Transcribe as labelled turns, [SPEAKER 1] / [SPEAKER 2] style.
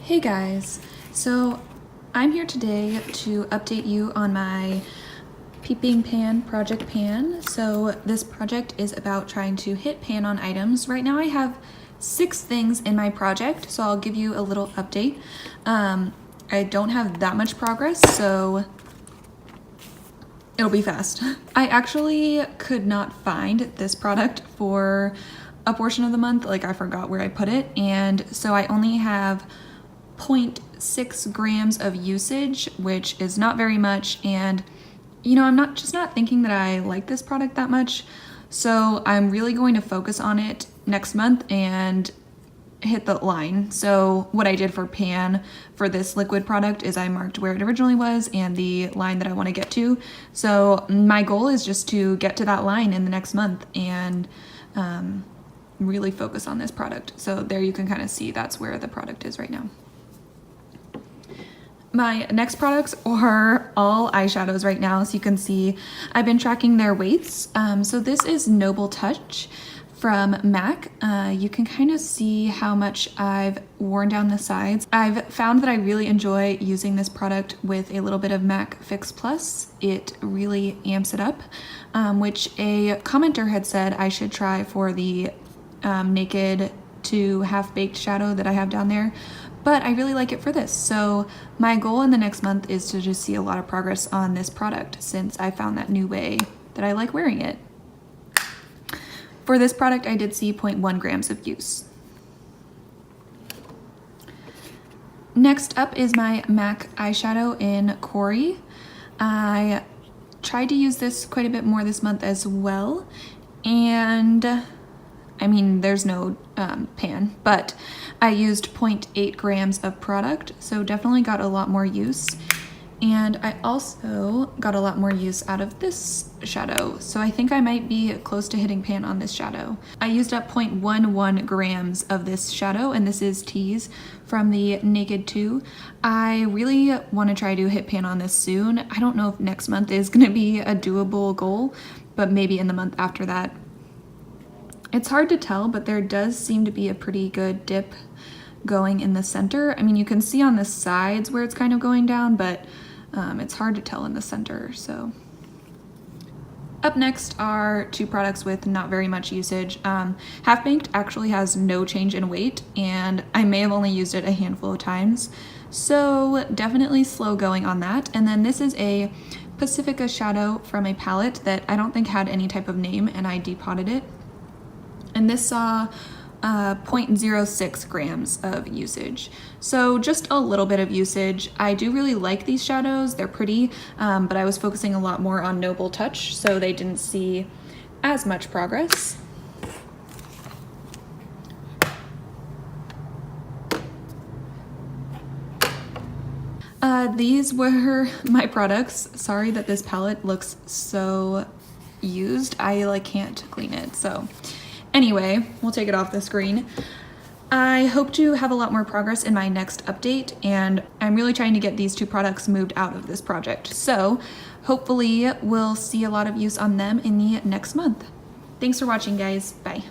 [SPEAKER 1] Hey guys, so I'm here today to update you on my Peeping pan project pan. So this project is about trying to hit pan on items. Right now I have 6 things in my project, so I'll give you a little update. I don't have that much progress, so it'll be fast. I actually could not find this product for a portion of the month, like I forgot where I put it, and so I only have 0.6 grams of usage, which is not very much, and you know, I'm not thinking that I like this product that much, so I'm really going to focus on it next month and hit the line. So what I did for pan for this liquid product is I marked where it originally was and the line that I want to get to. So my goal is just to get to that line in the next month and really focus on this product. So there you can kind of see that's where the product is right now. My next products are all eyeshadows right now, so you can see I've been tracking their weights. So this is Noble Touch from MAC. You can kind of see how much I've worn down the sides. I've found that I really enjoy using this product with a little bit of MAC Fix Plus. It really amps it up, which a commenter had said I should try for the Naked to Half Baked shadow that I have down there. But I really like it for this. So my goal in the next month is to just see a lot of progress on this product since I found that new way that I like wearing it. For this product, I did see 0.1 grams of use. Next up is my MAC eyeshadow in Quarry. I tried to use this quite a bit more this month as well. And I mean, there's no pan, but I used 0.8 grams of product, so definitely got a lot more use. And I also got a lot more use out of this shadow, so I think I might be close to hitting pan on this shadow. I used up 0.11 grams of this shadow, and this is Tease from the Naked 2. I really want to try to hit pan on this soon. I don't know if next month is going to be a doable goal, but maybe in the month after that. It's hard to tell, but there does seem to be a pretty good dip going in the center. I mean, you can see on the sides where it's kind of going down, but it's hard to tell in the center. So up next are 2 products with not very much usage. Half Baked actually has no change in weight, and I may have only used it a handful of times. So definitely slow going on that. And then this is a Pacifica shadow from a palette that I don't think had any type of name, and I depotted it. And this saw 0.06 grams of usage. So just a little bit of usage. I do really like these shadows. They're pretty, but I was focusing a lot more on Noble Touch, so they didn't see as much progress. These were my products. Sorry that this palette looks so used. I can't clean it, so. Anyway, we'll take it off the screen. I hope to have a lot more progress in my next update, and I'm really trying to get these 2 products moved out of this project. So hopefully we'll see a lot of use on them in the next month. Thanks for watching, guys. Bye.